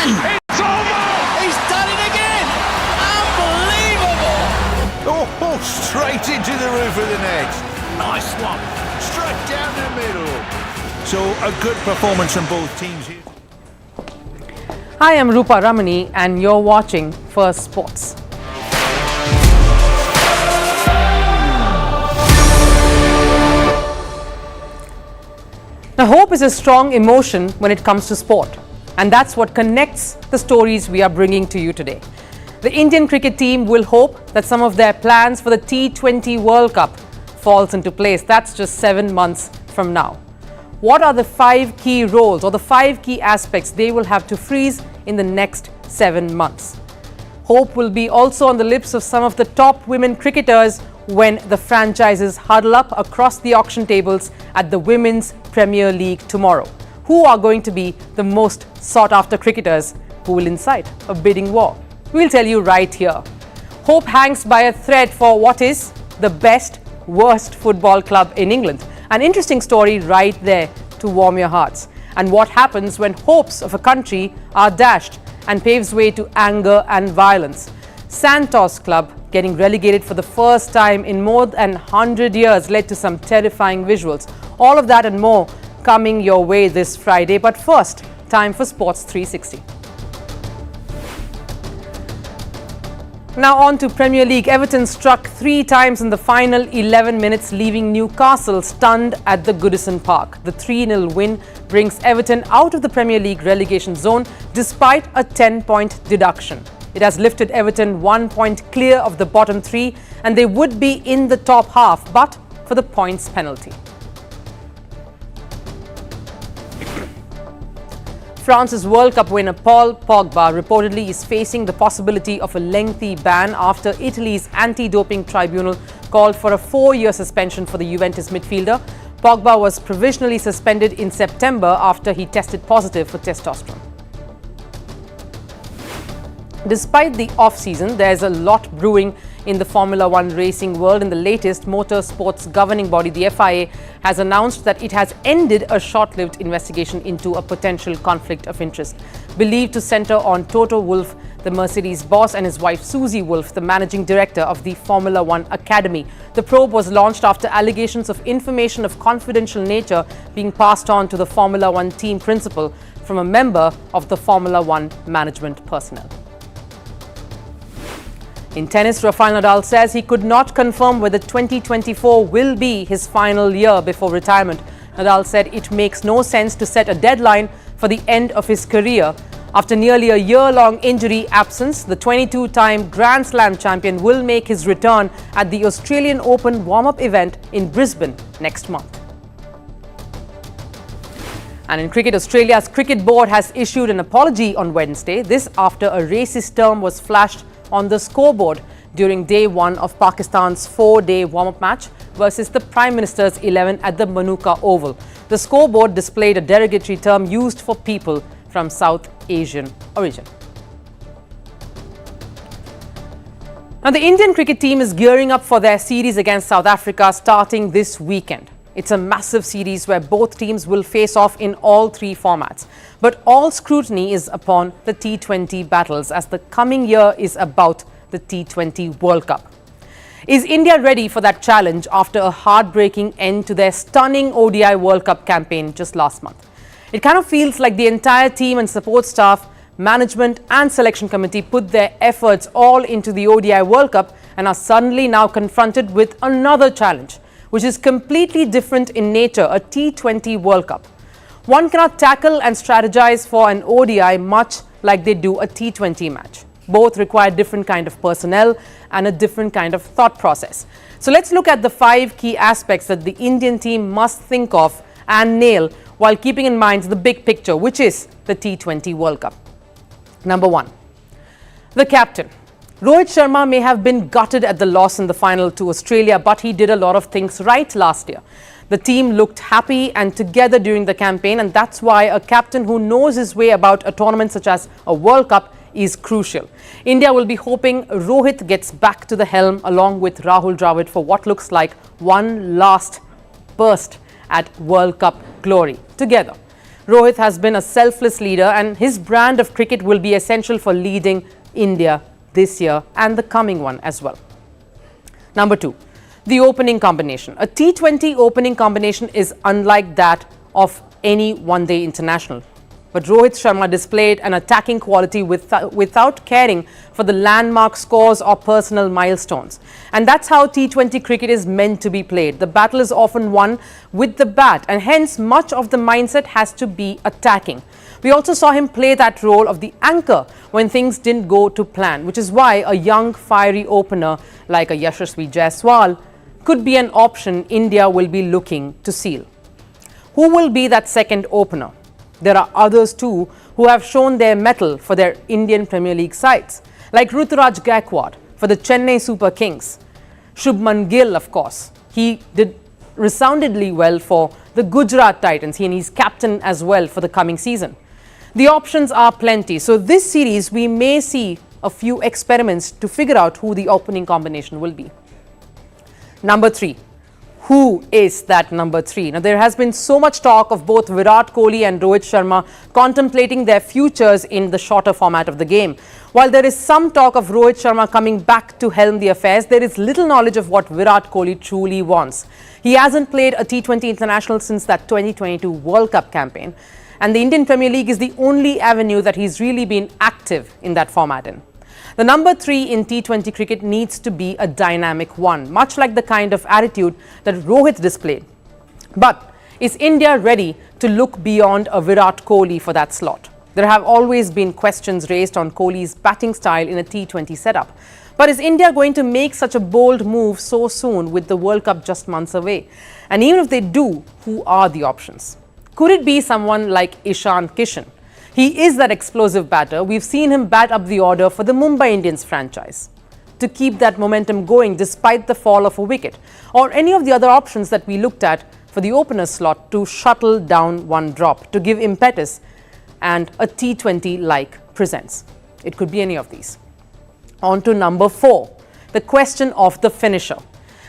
It's almost! He's done it again! Unbelievable! Oh, straight into the roof of the net. Nice one. Straight down the middle. So a good performance from both teams here. Hi, I'm Rupha Ramani and you're watching Firstpost. Now, hope is a strong emotion when it comes to sport, and that's what connects the stories we are bringing to you today. The Indian cricket team will hope that some of their plans for the T20 World Cup falls into place. That's just 7 months from now. What are the 5 key roles or the 5 key aspects they will have to freeze in the next 7 months? Hope will be also on the lips of some of the top women cricketers when the franchises huddle up across the auction tables at the Women's Premier League tomorrow. Who are going to be the most sought-after cricketers who will incite a bidding war? We'll tell you right here. Hope hangs by a thread for what is the best, worst football club in England. An interesting story right there to warm your hearts. And what happens when hopes of a country are dashed and paves way to anger and violence. Santos club getting relegated for the first time in more than 100 years led to some terrifying visuals. All of that and more coming your way this Friday. But first, time for Sports 360. Now on to Premier League. Everton struck 3 times in the final 11 minutes, leaving Newcastle stunned at the Goodison Park. The 3-0 win brings Everton out of the Premier League relegation zone despite a 10-point deduction. It has lifted Everton 1 point clear of the bottom 3 and they would be in the top half, but for the points penalty. France's World Cup winner Paul Pogba reportedly is facing the possibility of a lengthy ban after Italy's anti-doping tribunal called for a 4-year suspension for the Juventus midfielder. Pogba was provisionally suspended in September after he tested positive for testosterone. Despite the off-season, there's a lot brewing in the Formula One racing world. In the latest, motorsports governing body, the FIA, has announced that it has ended a short-lived investigation into a potential conflict of interest, believed to center on Toto Wolff, the Mercedes boss, and his wife Susie Wolff, the managing director of the Formula One Academy. The probe was launched after allegations of information of confidential nature being passed on to the Formula One team principal from a member of the Formula One management personnel. In tennis, Rafael Nadal says he could not confirm whether 2024 will be his final year before retirement. Nadal said it makes no sense to set a deadline for the end of his career. After nearly a year-long injury absence, the 22-time Grand Slam champion will make his return at the Australian Open warm-up event in Brisbane next month. And in cricket, Australia's cricket board has issued an apology on Wednesday. This after a racist term was flashed on the scoreboard during day 1 of Pakistan's 4-day warm-up match versus the Prime Minister's 11 at the Manuka Oval. The scoreboard displayed a derogatory term used for people from South Asian origin. Now, the Indian cricket team is gearing up for their series against South Africa starting this weekend. It's a massive series where both teams will face off in all 3 formats. But all scrutiny is upon the T20 battles as the coming year is about the T20 World Cup. Is India ready for that challenge after a heartbreaking end to their stunning ODI World Cup campaign just last month? It kind of feels like the entire team and support staff, management and selection committee put their efforts all into the ODI World Cup and are suddenly now confronted with another challenge, which is completely different in nature, a T20 World Cup. One cannot tackle and strategize for an ODI much like they do a T20 match. Both require different kind of personnel and a different kind of thought process. So let's look at the 5 key aspects that the Indian team must think of and nail while keeping in mind the big picture, which is the T20 World Cup. Number 1, the captain. Rohit Sharma may have been gutted at the loss in the final to Australia, but he did a lot of things right last year. The team looked happy and together during the campaign, and that's why a captain who knows his way about a tournament such as a World Cup is crucial. India will be hoping Rohit gets back to the helm along with Rahul Dravid for what looks like one last burst at World Cup glory together. Rohit has been a selfless leader, and his brand of cricket will be essential for leading India this year and the coming one as well. Number 2, the opening combination. A T20 opening combination is unlike that of any one-day international. But Rohit Sharma displayed an attacking quality without caring for the landmark scores or personal milestones. And that's how T20 cricket is meant to be played. The battle is often won with the bat, and hence much of the mindset has to be attacking. We also saw him play that role of the anchor when things didn't go to plan, which is why a young, fiery opener like a Yashasvi Jaiswal could be an option India will be looking to seal. Who will be that second opener? There are others too who have shown their mettle for their Indian Premier League sides, like Ruturaj Gaikwad for the Chennai Super Kings. Shubman Gill, of course, he did resoundingly well for the Gujarat Titans, and he's captain as well for the coming season. The options are plenty, so this series we may see a few experiments to figure out who the opening combination will be. Number 3. Who is that number 3? Now, there has been so much talk of both Virat Kohli and Rohit Sharma contemplating their futures in the shorter format of the game. While there is some talk of Rohit Sharma coming back to helm the affairs, there is little knowledge of what Virat Kohli truly wants. He hasn't played a T20 international since that 2022 World Cup campaign, and the Indian Premier League is the only avenue that he's really been active in that format in. The number 3 in T20 cricket needs to be a dynamic one, much like the kind of attitude that Rohit displayed. But is India ready to look beyond a Virat Kohli for that slot? There have always been questions raised on Kohli's batting style in a T20 setup. But is India going to make such a bold move so soon with the World Cup just months away? And even if they do, who are the options? Could it be someone like Ishan Kishan? He is that explosive batter. We've seen him bat up the order for the Mumbai Indians franchise to keep that momentum going despite the fall of a wicket, or any of the other options that we looked at for the opener slot to shuttle down one drop, to give impetus and a T20-like presence. It could be any of these. On to number 4, the question of the finisher.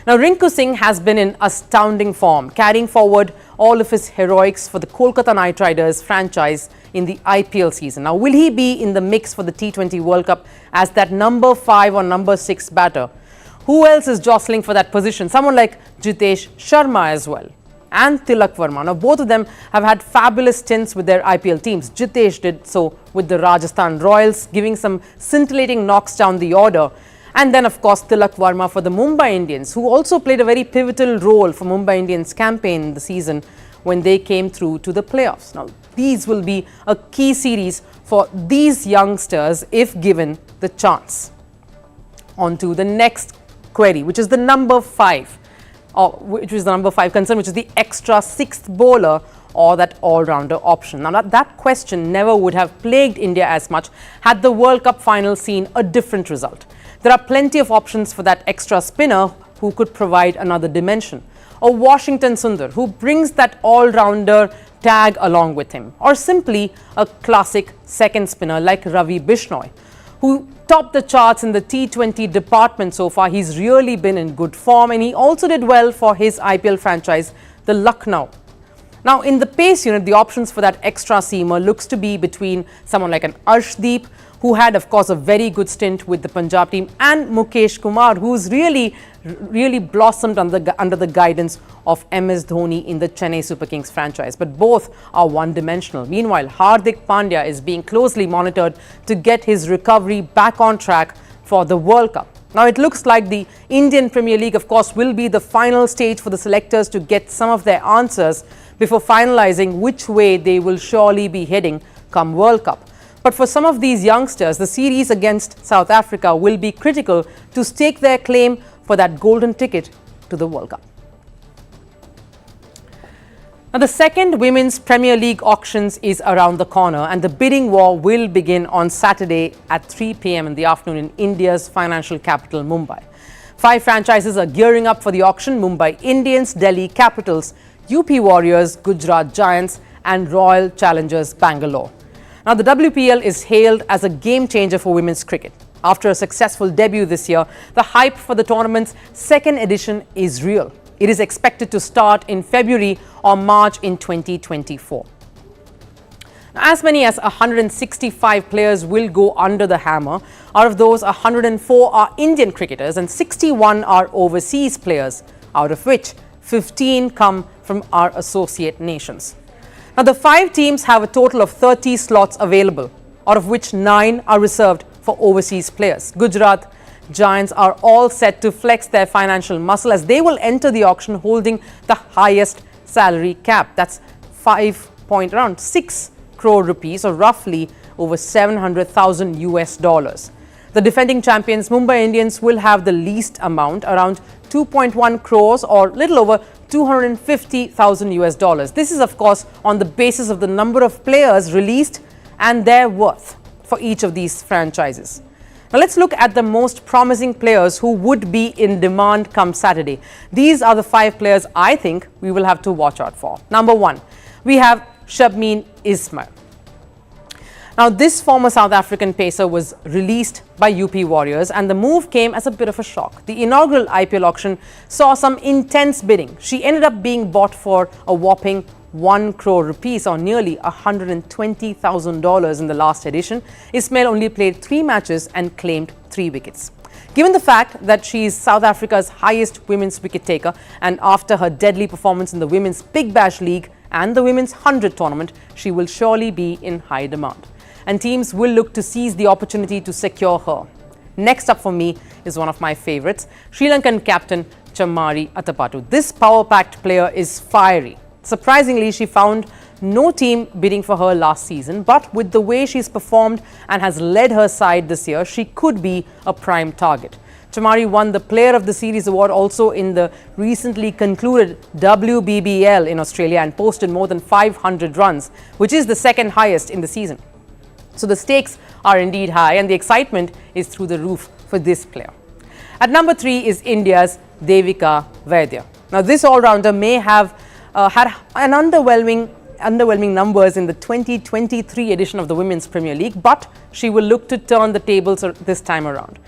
Now, Rinku Singh has been in astounding form, carrying forward all of his heroics for the Kolkata Knight Riders franchise in the IPL season. Now, will he be in the mix for the T20 World Cup as that number 5 or number 6 batter? Who else is jostling for that position? Someone like Jitesh Sharma as well, and Tilak Varma. Now, both of them have had fabulous stints with their IPL teams. Jitesh did so with the Rajasthan Royals, giving some scintillating knocks down the order. And then, of course, Tilak Varma for the Mumbai Indians, who also played a very pivotal role for Mumbai Indians' campaign in the season when they came through to the playoffs. Now, these will be a key series for these youngsters if given the chance. On to the next query, which is the number 5, or which is the number 5 concern, which is the extra 6th bowler or that all-rounder option. Now, that question never would have plagued India as much had the World Cup final seen a different result. There are plenty of options for that extra spinner who could provide another dimension. A Washington Sundar who brings that all-rounder tag along with him, or simply a classic second spinner like Ravi Bishnoi, who topped the charts in the T20 department so far. He's really been in good form, and he also did well for his IPL franchise, the Lucknow. Now, in the pace unit, the options for that extra seamer looks to be between someone like an Arshdeep, who had, of course, a very good stint with the Punjab team, and Mukesh Kumar, who's really blossomed under the guidance of MS Dhoni in the Chennai Super Kings franchise. But both are one-dimensional. Meanwhile, Hardik Pandya is being closely monitored to get his recovery back on track for the World Cup. Now, it looks like the Indian Premier League, of course, will be the final stage for the selectors to get some of their answers before finalizing which way they will surely be heading come World Cup. But for some of these youngsters, the series against South Africa will be critical to stake their claim for that golden ticket to the World Cup. Now, the second Women's Premier League auctions is around the corner, and the bidding war will begin on Saturday at 3 p.m. in the afternoon in India's financial capital, Mumbai. 5 franchises are gearing up for the auction: Mumbai Indians, Delhi Capitals, UP Warriors, Gujarat Giants, and Royal Challengers Bangalore. Now, the WPL is hailed as a game changer for women's cricket. After a successful debut this year, the hype for the tournament's second edition is real. It is expected to start in February or March in 2024. As many as 165 players will go under the hammer. Out of those, 104 are Indian cricketers and 61 are overseas players, out of which 15 come from our associate nations. Now, the 5 teams have a total of 30 slots available, out of which 9 are reserved for overseas players. Gujarat Giants are all set to flex their financial muscle as they will enter the auction holding the highest salary cap. That's around 6 crore rupees, or roughly over 700,000 US dollars. The defending champions Mumbai Indians will have the least amount, around 2.1 crores or little over 250,000 US dollars. This is of course on the basis of the number of players released and their worth for each of these franchises. Now let's look at the most promising players who would be in demand come Saturday. These are the 5 players I think we will have to watch out for. Number 1, we have Shabneen Ismail. Now, this former South African pacer was released by UP Warriors and the move came as a bit of a shock. The inaugural IPL auction saw some intense bidding. She ended up being bought for a whopping 1 crore rupees, or nearly $120,000 in the last edition. Ismail only played 3 matches and claimed 3 wickets. Given the fact that she is South Africa's highest women's wicket taker, and after her deadly performance in the Women's Big Bash League and the Women's 100 tournament, she will surely be in high demand. And teams will look to seize the opportunity to secure her. Next up for me is one of my favourites, Sri Lankan captain Chamari Atapattu. This power-packed player is fiery. Surprisingly, she found no team bidding for her last season, but with the way she's performed and has led her side this year, she could be a prime target. Chamari won the Player of the Series award also in the recently concluded WBBL in Australia and posted more than 500 runs, which is the second highest in the season. So the stakes are indeed high and the excitement is through the roof for this player. At number 3 is India's Devika Vaidya. Now, this all-rounder may have had an underwhelming numbers in the 2023 edition of the Women's Premier League, but she will look to turn the tables this time around.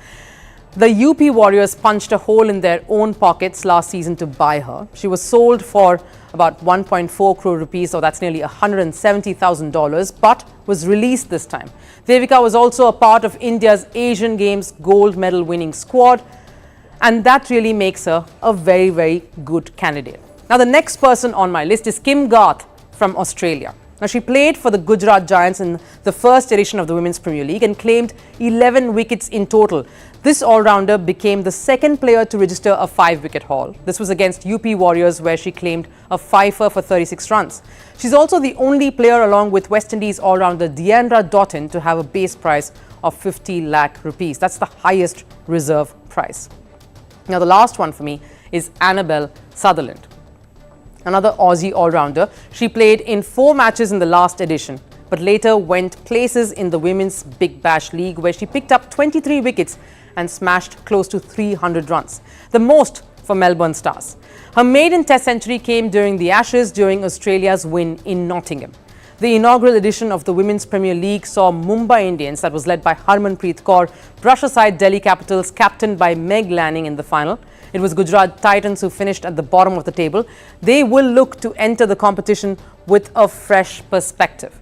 The UP Warriors punched a hole in their own pockets last season to buy her. She was sold for about 1.4 crore rupees, so that's nearly $170,000, but was released this time. Devika was also a part of India's Asian Games gold medal winning squad, and that really makes her a very, very good candidate. Now, the next person on my list is Kim Garth from Australia. Now, she played for the Gujarat Giants in the first edition of the Women's Premier League and claimed 11 wickets in total. This all-rounder became the second player to register a 5-wicket haul. This was against UP Warriors, where she claimed a fifer for 36 runs. She's also the only player along with West Indies all-rounder Deandra Dottin to have a base price of 50 lakh rupees. That's the highest reserve price. Now, the last one for me is Annabelle Sutherland, another Aussie all-rounder. She played in 4 matches in the last edition, but later went places in the Women's Big Bash League, where she picked up 23 wickets and smashed close to 300 runs, the most for Melbourne Stars. Her maiden Test century came during the Ashes during Australia's win in Nottingham. The inaugural edition of the Women's Premier League saw Mumbai Indians, that was led by Harmanpreet Kaur, brush aside Delhi Capitals, captained by Meg Lanning in the final. It was Gujarat Titans who finished at the bottom of the table. They will look to enter the competition with a fresh perspective.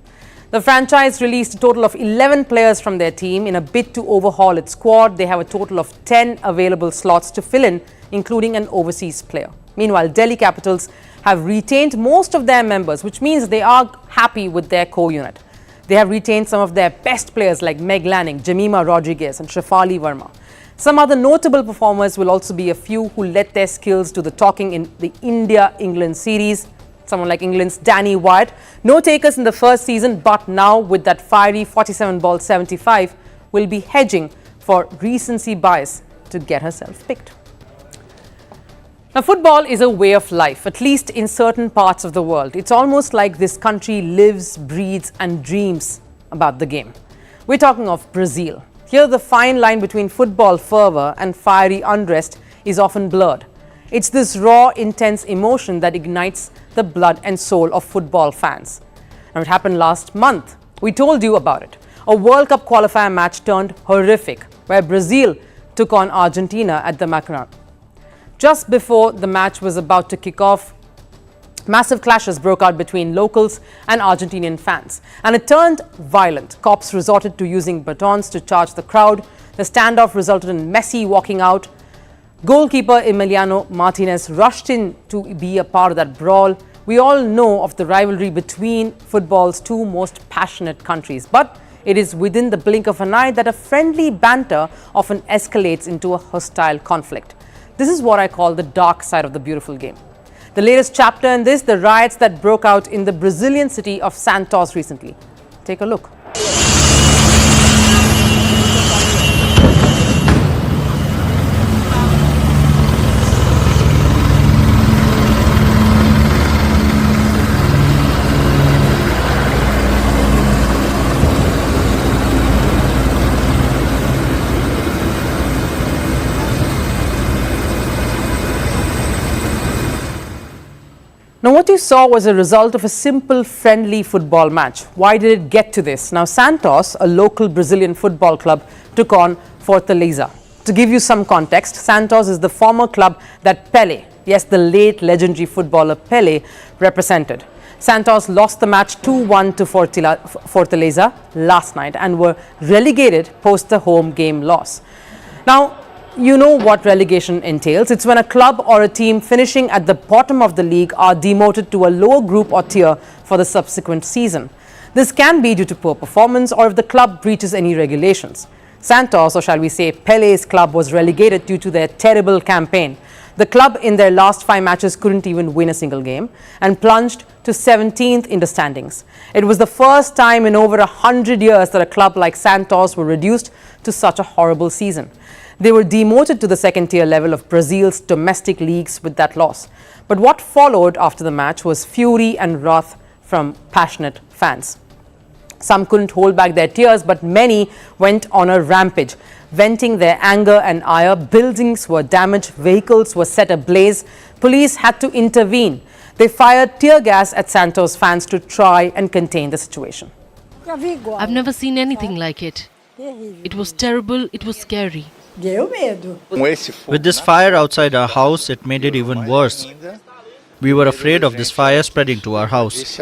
The franchise released a total of 11 players from their team in a bid to overhaul its squad. They have a total of 10 available slots to fill in, including an overseas player. Meanwhile, Delhi Capitals have retained most of their members, which means they are happy with their core unit. They have retained some of their best players like Meg Lanning, Jemima Rodriguez and Shafali Verma. Some other notable performers will also be a few who let their skills do the talking in the India-England series. Someone like England's Danny Wyatt. No takers in the first season, but now with that fiery 47-ball 75, will be hedging for recency bias to get herself picked. Now, football is a way of life, at least in certain parts of the world. It's almost like this country lives, breathes and dreams about the game. We're talking of Brazil. Here, the fine line between football fervour and fiery unrest is often blurred. It's this raw, intense emotion that ignites the blood and soul of football fans. Now, it happened last month. We told you about it. A World Cup qualifier match turned horrific, where Brazil took on Argentina at the Maracanã. Just before the match was about to kick off, Massive clashes broke out between locals and Argentinian fans, and it turned violent. Cops resorted to using batons to charge the crowd. The standoff resulted in Messi walking out. Goalkeeper Emiliano Martinez rushed in to be a part of that brawl. We all know of the rivalry between football's two most passionate countries, but it is within the blink of an eye that a friendly banter often escalates into a hostile conflict. This is what I call the dark side of the beautiful game. The latest chapter in this, the riots that broke out in the Brazilian city of Santos recently. Take a look. Now, what you saw was a result of a simple, friendly football match. Why did it get to this? Now, Santos, a local Brazilian football club, took on Fortaleza. To give you some context, Santos is the former club that Pelé, yes, the late legendary footballer Pelé, represented. Santos lost the match 2-1 to Fortaleza last night and were relegated post the home game loss. Now, you know what relegation entails. It's when a club or a team finishing at the bottom of the league are demoted to a lower group or tier for the subsequent season. This can be due to poor performance or if the club breaches any regulations. Santos, or shall we say Pelé's club, was relegated due to their terrible campaign. The club in their last 5 matches couldn't even win a single game and plunged to 17th in the standings. It was the first time in over 100 years that a club like Santos were reduced to such a horrible season. They were demoted to the second tier level of Brazil's domestic leagues with that loss. But what followed after the match was fury and wrath from passionate fans. Some couldn't hold back their tears, but many went on a rampage, venting their anger and ire. Buildings were damaged, vehicles were set ablaze. Police had to intervene. They fired tear gas at Santos fans to try and contain the situation. I've never seen anything like it. It was terrible, it was scary. With this fire outside our house, it made it even worse. We were afraid of this fire spreading to our house.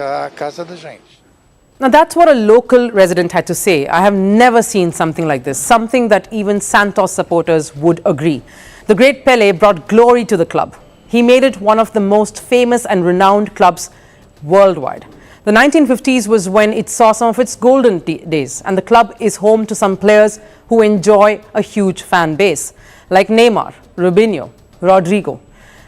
Now, that's what a local resident had to say. I have never seen something like this, something that even Santos supporters would agree. The great Pelé brought glory to the club. He made it one of the most famous and renowned clubs worldwide. The 1950s was when it saw some of its golden days, and the club is home to some players who enjoy a huge fan base, like Neymar, Robinho, Rodrigo.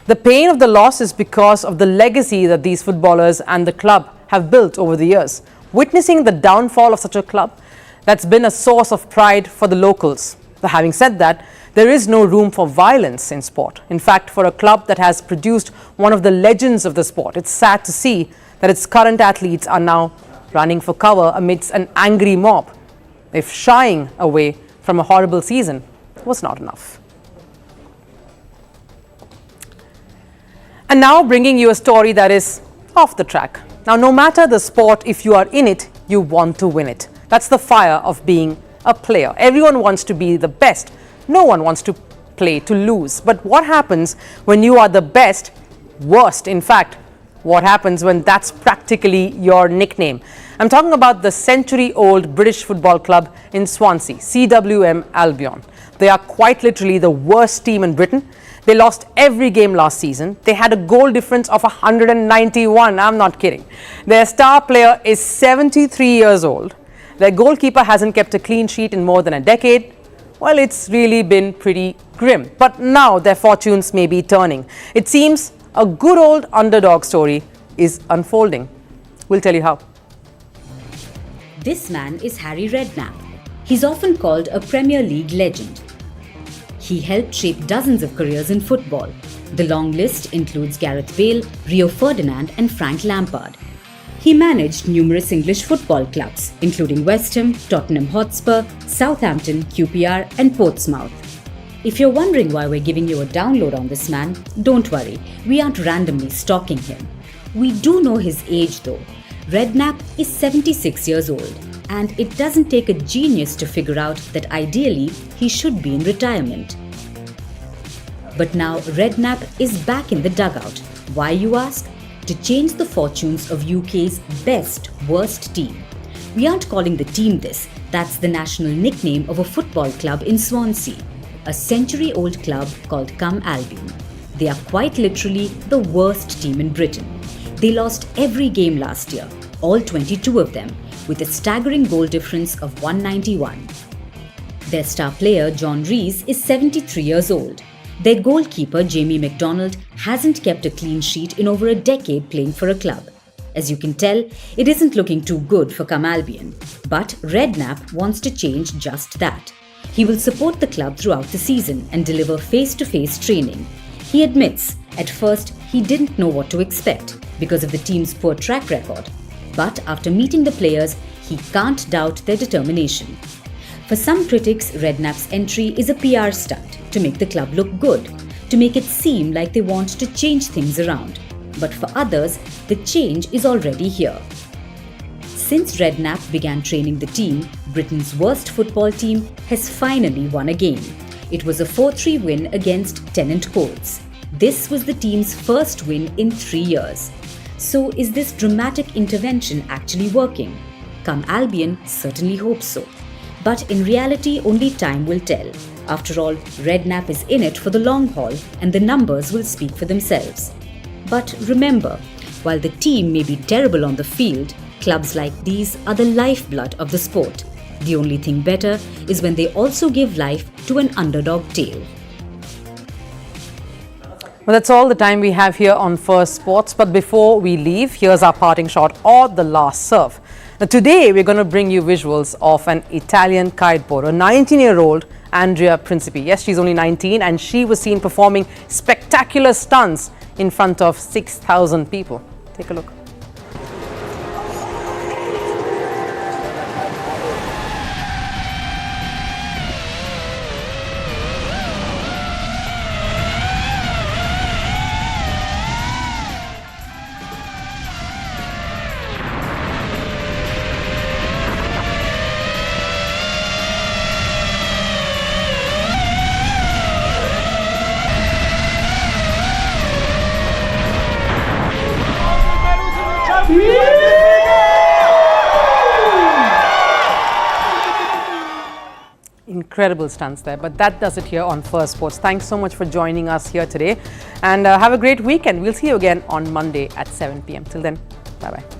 The pain of the loss is because of the legacy that these footballers and the club have built over the years. Witnessing the downfall of such a club, that's been a source of pride for the locals. But having said that, there is no room for violence in sport. In fact, for a club that has produced one of the legends of the sport, it's sad to see that its current athletes are now running for cover amidst an angry mob. If shying away from a horrible season was not enough. And now bringing you a story that is off the track. Now, no matter the sport, if you are in it, you want to win it. That's the fire of being a player. Everyone wants to be the best. No one wants to play to lose. But what happens when you are the best, worst, in fact, what happens when that's practically your nickname? I'm talking about the century-old British football club in Swansea, CWM Albion. They are quite literally the worst team in Britain. They lost every game last season. They had a goal difference of 191. I'm not kidding. Their star player is 73 years old. Their goalkeeper hasn't kept a clean sheet in more than a decade. Well, it's really been pretty grim. But now their fortunes may be turning. It seems a good old underdog story is unfolding. We'll tell you how. This man is Harry Redknapp. He's often called a Premier League legend. He helped shape dozens of careers in football. The long list includes Gareth Bale, Rio Ferdinand and Frank Lampard. He managed numerous English football clubs, including West Ham, Tottenham Hotspur, Southampton, QPR and Portsmouth. If you're wondering why we're giving you a download on this man, don't worry, we aren't randomly stalking him. We do know his age though. Redknapp is 76 years old, and it doesn't take a genius to figure out that ideally he should be in retirement. But now Redknapp is back in the dugout. Why, you ask? to change the fortunes of UK's best worst team. We aren't calling the team this, that's the national nickname of a football club in Swansea, a century-old club called Come Albion. They are quite literally the worst team in Britain. They lost every game last year, all 22 of them, with a staggering goal difference of 191. Their star player, John Rees, is 73 years old. Their goalkeeper, Jamie McDonald, hasn't kept a clean sheet in over a decade playing for a club. As you can tell, it isn't looking too good for Come Albion. But Redknapp wants to change just that. He will support the club throughout the season and deliver face-to-face training. He admits, at first, he didn't know what to expect because of the team's poor track record. But after meeting the players, he can't doubt their determination. For some critics, Redknapp's entry is a PR stunt to make the club look good, to make it seem like they want to change things around. But for others, the change is already here. Since Redknapp began training the team, Britain's worst football team has finally won a game. It was a 4-3 win against Tennant Coates. This was the team's first win in 3 years. So is this dramatic intervention actually working? Come Albion certainly hopes so. But in reality, only time will tell. After all, Redknapp is in it for the long haul and the numbers will speak for themselves. But remember, while the team may be terrible on the field, clubs like these are the lifeblood of the sport. The only thing better is when they also give life to an underdog tale. Well, that's all the time we have here on Firstpost. But before we leave, here's our parting shot or the last serve. Now, today, we're going to bring you visuals of an Italian kiteboarder, 19-year-old Andrea Principi. Yes, she's only 19 and she was seen performing spectacular stunts in front of 6,000 people. Take a look. Incredible stunts there, but that does it here on Firstpost. Thanks so much for joining us here today and have a great weekend. We'll see you again on Monday at 7 p.m. Till then, bye-bye.